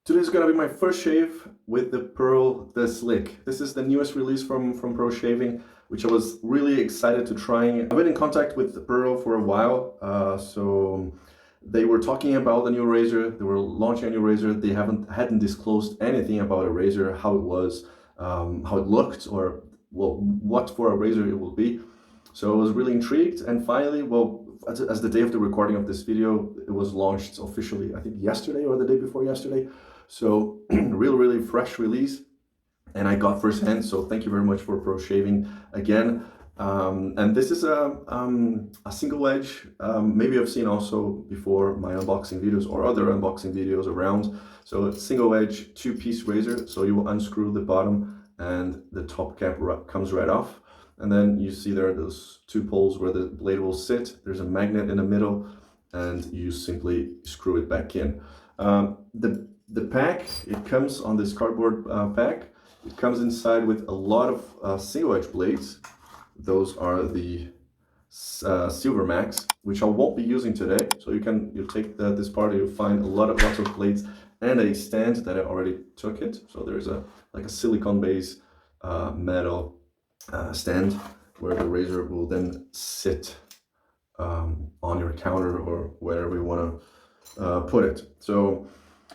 Today's gonna be my first shave with the Pearl The Slick. This is the newest release from Pro Shaving, which I was really excited to trying. I've been in contact with the Pearl for a while, so they were talking about the new razor. They were launching a new razor. They hadn't disclosed anything about a razor, how it was, how it looked, or well, what for a razor it will be. So I was really intrigued, and finally, well, as the day of the recording of this video, it was launched officially, I think yesterday or the day before yesterday. So really fresh release, and I got firsthand. So thank you very much for Pro Shaving again. And this is a single edge. Maybe I've seen also before my unboxing videos or other unboxing videos around. So it's single edge 2-piece razor. So you will unscrew the bottom and the top cap comes right off. And then you see there are those 2 poles where the blade will sit. There's a magnet in the middle, and you simply screw it back in. The pack, it comes on this cardboard pack. It comes inside with a lot of single edge blades. Those are the Silver Max, which I won't be using today. So you take this part, you'll find lots of blades and a stand that I already took it. So there's like a silicone base metal stand where the razor will then sit on your counter or wherever you want to put it. So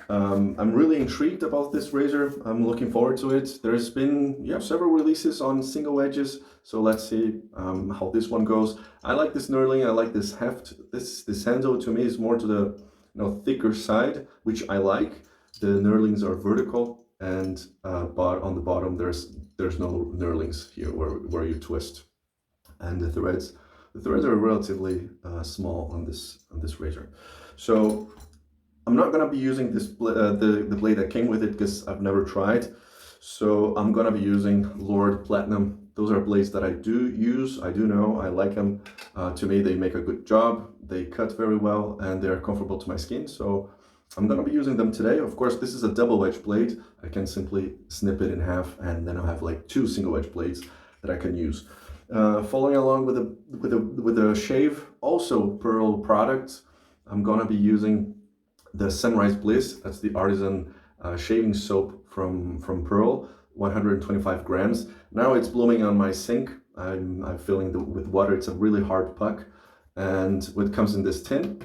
I'm really intrigued about this razor. I'm looking forward to it. There's been several releases on single edges, so let's see how this one goes. I like this knurling. I like this heft. This handle to me is more to the thicker side, which I like. The knurlings are vertical, and but on the bottom there's no knurlings here where you twist, and the threads are relatively small on this razor. So I'm not gonna be using this the blade that came with it because I've never tried. So I'm gonna be using Lord Platinum. Those are blades that I do use. I do know, I like them. To me, they make a good job. They cut very well and they're comfortable to my skin. So I'm gonna be using them today. Of course, this is a double-edged blade. I can simply snip it in half, and then I'll have like 2 single-edged blades that I can use. Following along with the shave, also Pearl products. I'm gonna be using the Sunrise Bliss. That's the artisan shaving soap from Pearl, 125 grams. Now it's blooming on my sink. I'm filling with water. It's a really hard puck, and it comes in this tin.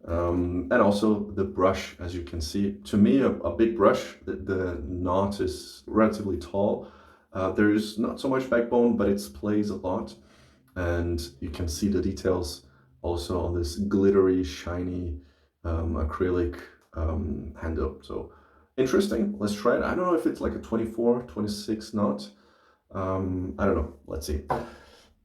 And also the brush, as you can see, to me a big brush. The knot is relatively tall. There's not so much backbone, but it plays a lot, and you can see the details also on this glittery, shiny acrylic handle. So interesting. Let's try it. I don't know if it's like a 24, 26 knot. I don't know. Let's see.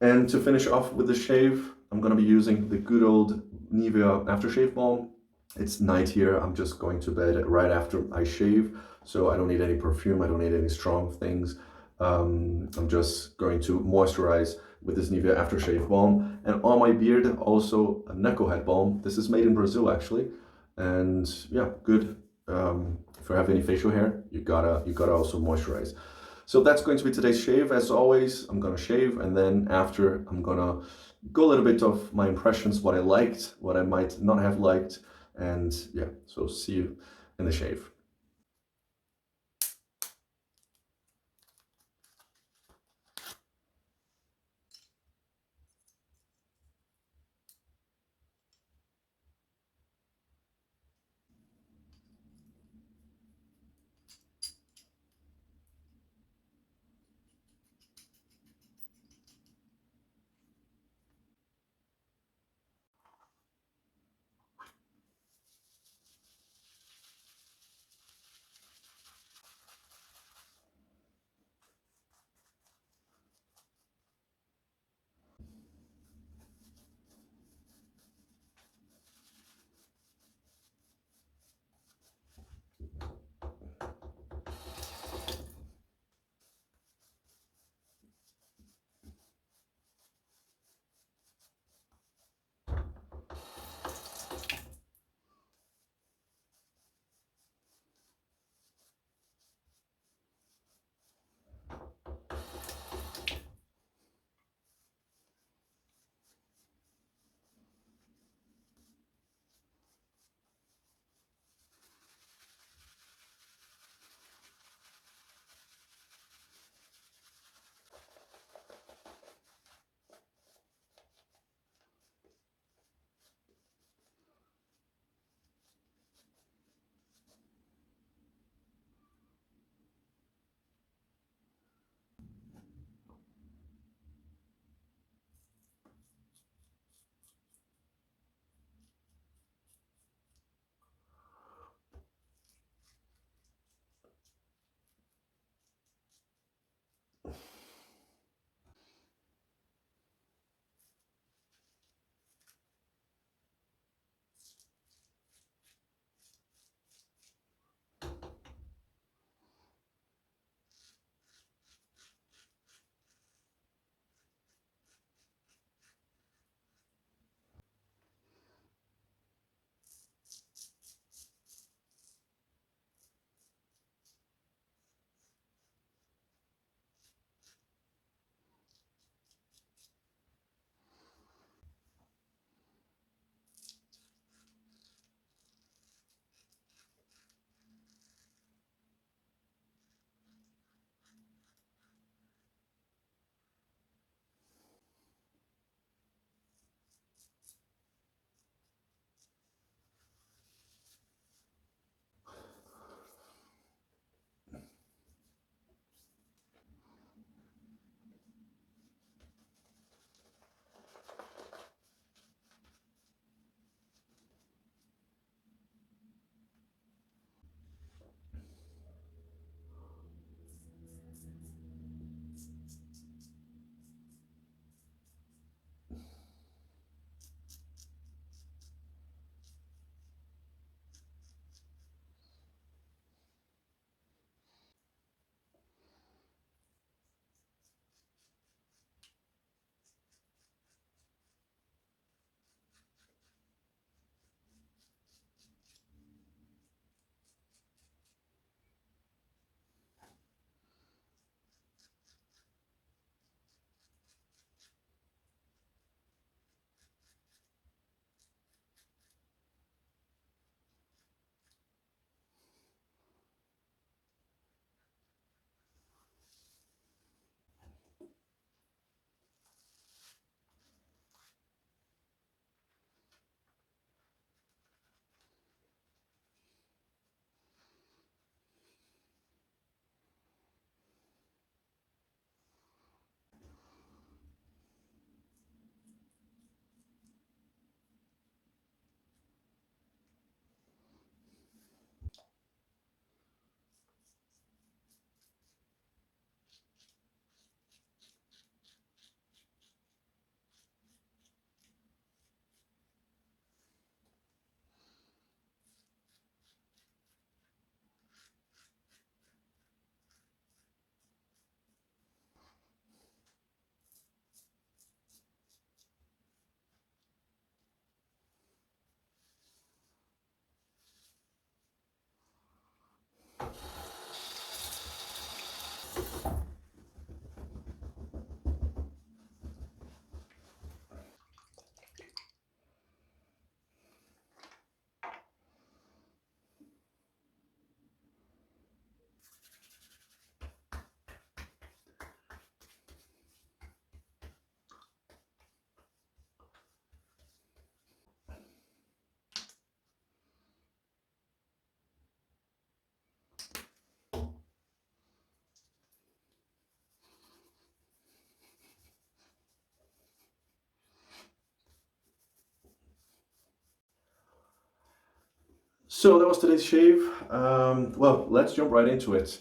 And to finish off with the shave, I'm going to be using the good old Nivea aftershave balm. It's night here. I'm just going to bed right after I shave, so I don't need any perfume. I don't need any strong things. I'm just going to moisturize with this Nivea aftershave balm, and on my beard also a knucklehead balm. This is made in Brazil actually, and yeah, good. If you have any facial hair, you gotta also moisturize. So that's going to be today's shave. As always, I'm gonna shave, and then after I'm gonna go a little bit of my impressions, what I liked, what I might not have liked, and yeah, so see you in the shave. So that was today's shave. Well, let's jump right into it.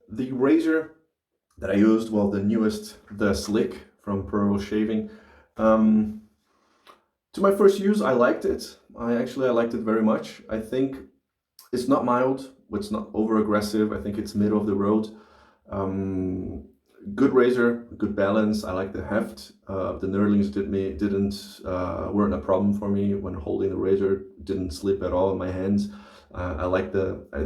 The razor that I used, well, the newest, the Slick from Pearl Shaving. To my first use, I liked it. I liked it very much. I think it's not mild, it's not over aggressive. I think it's middle of the road. Um, Good razor, good balance. I like the heft. The knurlings weren't a problem for me when holding the razor. Didn't slip at all in my hands. I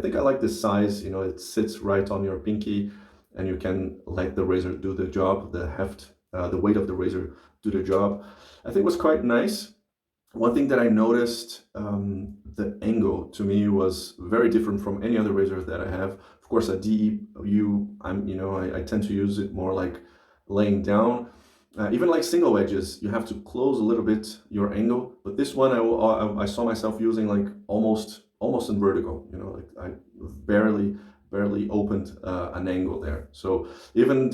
think I like the size. You know, it sits right on your pinky, and you can let the razor do the job. The heft, the weight of the razor do the job. I think it was quite nice. One thing that I noticed, the angle to me was very different from any other razor that I have. Of course, a DEU, I tend to use it more like laying down. Even like single edges, you have to close a little bit your angle. But this one, I saw myself using like almost in vertical. You know, like I barely opened an angle there. So even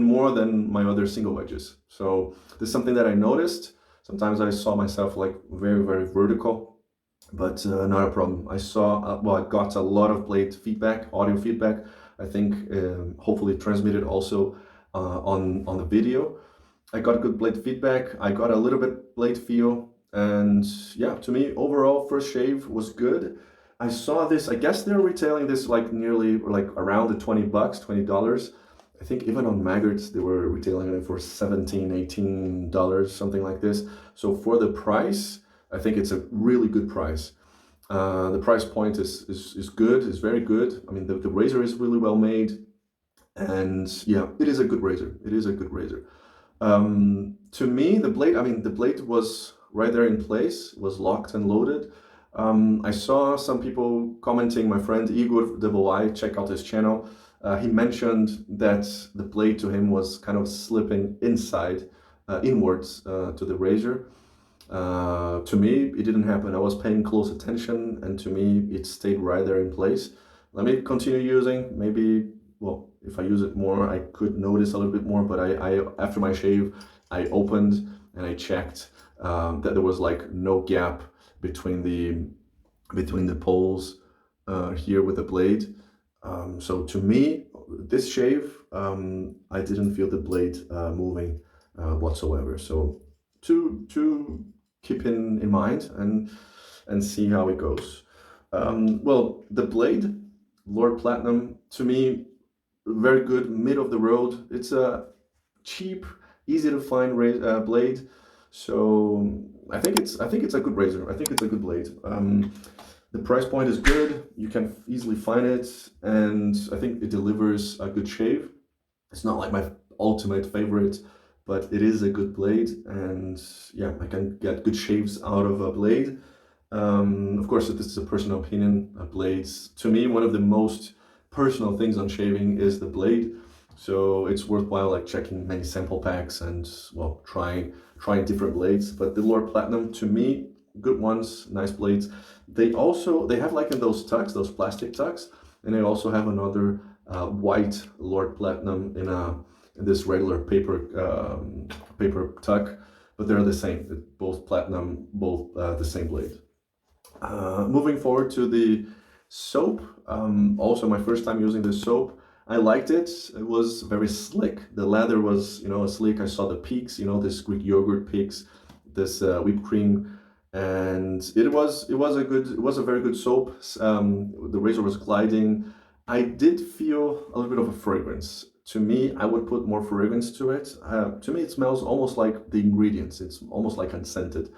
more than my other single edges. So this is something that I noticed. Sometimes I saw myself like very vertical, but not a problem. I got a lot of blade feedback, audio feedback. I think hopefully transmitted also on the video. I got good blade feedback. I got a little bit blade feel, and yeah, to me overall first shave was good. I saw this. I guess they're retailing this like nearly like around the $20, $20. I think even on Maggots, they were retailing it for $17, $18, something like this. So for the price, I think it's a really good price. The price point is good, is very good. I mean, the razor is really well made. And yeah, it is a good razor. It is a good razor. To me, the blade was right there in place, was locked and loaded. I saw some people commenting, my friend Igor Double I, check out his channel. He mentioned that the blade to him was kind of slipping inwards to the razor. To me, it didn't happen. I was paying close attention, and to me, it stayed right there in place. Let me continue using. Maybe, well, if I use it more, I could notice a little bit more. But I after my shave, I opened and I checked that there was like no gap between the poles here with the blade. So to me, this shave, I didn't feel the blade moving whatsoever. So to keep in mind and see how it goes. Well, the blade, Lord Platinum, to me, very good, mid of the road. It's a cheap, easy to find blade. So I think it's a good razor. I think it's a good blade. The price point is good, you can easily find it, and I think it delivers a good shave. It's not like my ultimate favorite, but it is a good blade, and yeah, I can get good shaves out of a blade. Of course, this is a personal opinion. Blades, to me, one of the most personal things on shaving is the blade. So it's worthwhile like checking many sample packs and, well, trying different blades. But the Lord Platinum, to me, good ones, nice blades. They have like in those tucks, those plastic tucks, and they also have another white Lord Platinum in this regular paper tuck, but they're the same. Both platinum, both the same blade. Moving forward to the soap. Also my first time using this soap. I liked it. It was very slick. The leather was, slick. I saw the peaks, this Greek yogurt peaks, this whipped cream. And it was a very good soap. The razor was gliding. I did feel a little bit of a fragrance. To me, I would put more fragrance to it. To me, it smells almost like the ingredients. It's almost like unscented.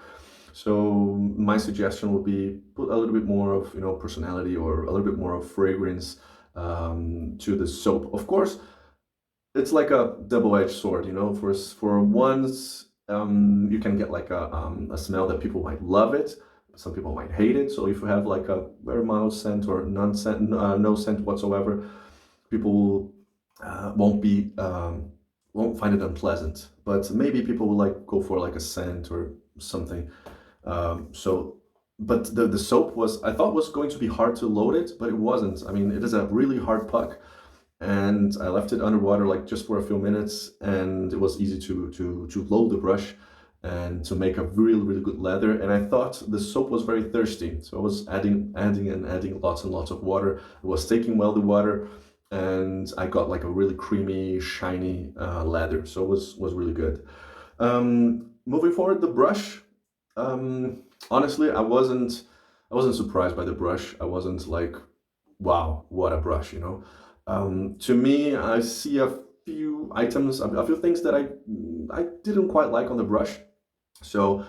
So my suggestion would be put a little bit more of personality or a little bit more of fragrance to the soap. Of course, it's like a double-edged sword. For once. You can get like a smell that people might love it, some people might hate it. So if you have like a very mild scent or no scent whatsoever, people won't find it unpleasant. But maybe people will like go for like a scent or something. But the soap I thought was going to be hard to load it, but it wasn't. I mean, it is a really hard puck. And I left it underwater like just for a few minutes, and it was easy to load the brush. and to make a really, really good leather. And I thought the soap was very thirsty, so I was adding lots and lots of water. It was taking well the water, and I got like a really creamy, shiny leather. So it was really good. Moving forward, the brush. Honestly, I wasn't surprised by the brush. I wasn't like, wow, what a brush, you know. To me, I see a few items, a few things that I didn't quite like on the brush. So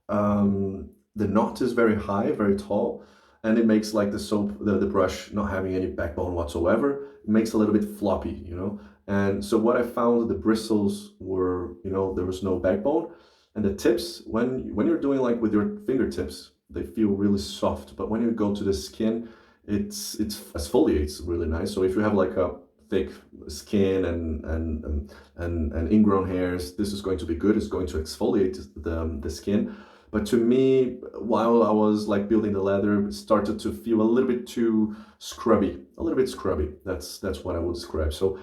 the knot is very high, very tall, and it makes like the soap, the brush not having any backbone whatsoever. It makes a little bit floppy, you know. And so what I found, the bristles were, you know, there was no backbone, and the tips, when you're doing like with your fingertips, they feel really soft. But when you go to the skin, it's exfoliates really nice. So if you have like a thick skin and ingrown hairs, this is going to be good. It's going to exfoliate the skin. But to me, while I was like building the leather, it started to feel a little bit too scrubby, a little bit scrubby. That's what I would describe. So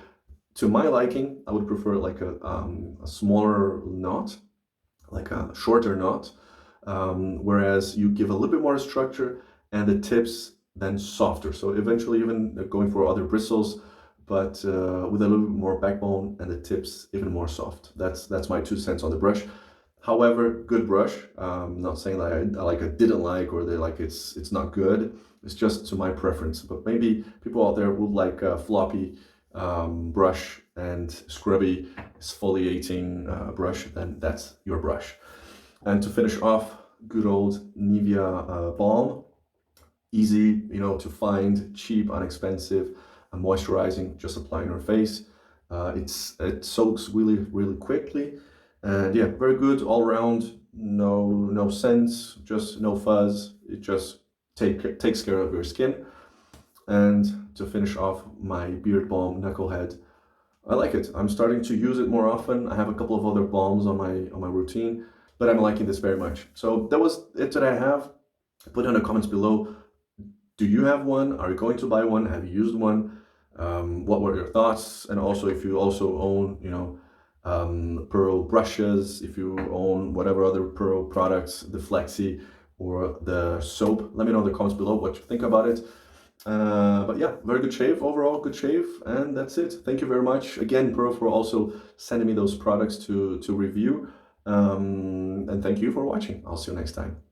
to my liking, I would prefer like a smaller knot, like a shorter knot, whereas you give a little bit more structure and the tips then softer. So eventually even going for other bristles, but with a little bit more backbone and the tips even more soft. That's my 2 cents on the brush. However, good brush. Not saying that I didn't like, or they like it's not good. It's just to my preference. But maybe people out there would like a floppy brush and scrubby exfoliating brush, then that's your brush. And to finish off, good old Nivea balm. Easy, you know, to find, cheap, inexpensive, and moisturizing. Just apply on your face. It soaks really quickly, and yeah, very good all around. No scents, just no fuzz. It just takes care of your skin. And to finish off, my beard balm Knucklehead. I like it. I'm starting to use it more often. I have a couple of other balms on my routine, but I'm liking this very much. So that was it that I have. Put in the comments below. Do you have one? Are you going to buy one? Have you used one? What were your thoughts? And also, if you also own, you know, pearl brushes, if you own whatever other pearl products, the Flexi or the soap, let me know in the comments below what you think about it. But yeah, very good shave overall, good shave, and that's it. Thank you very much again, Pearl, for also sending me those products to review. And thank you for watching. I'll see you next time.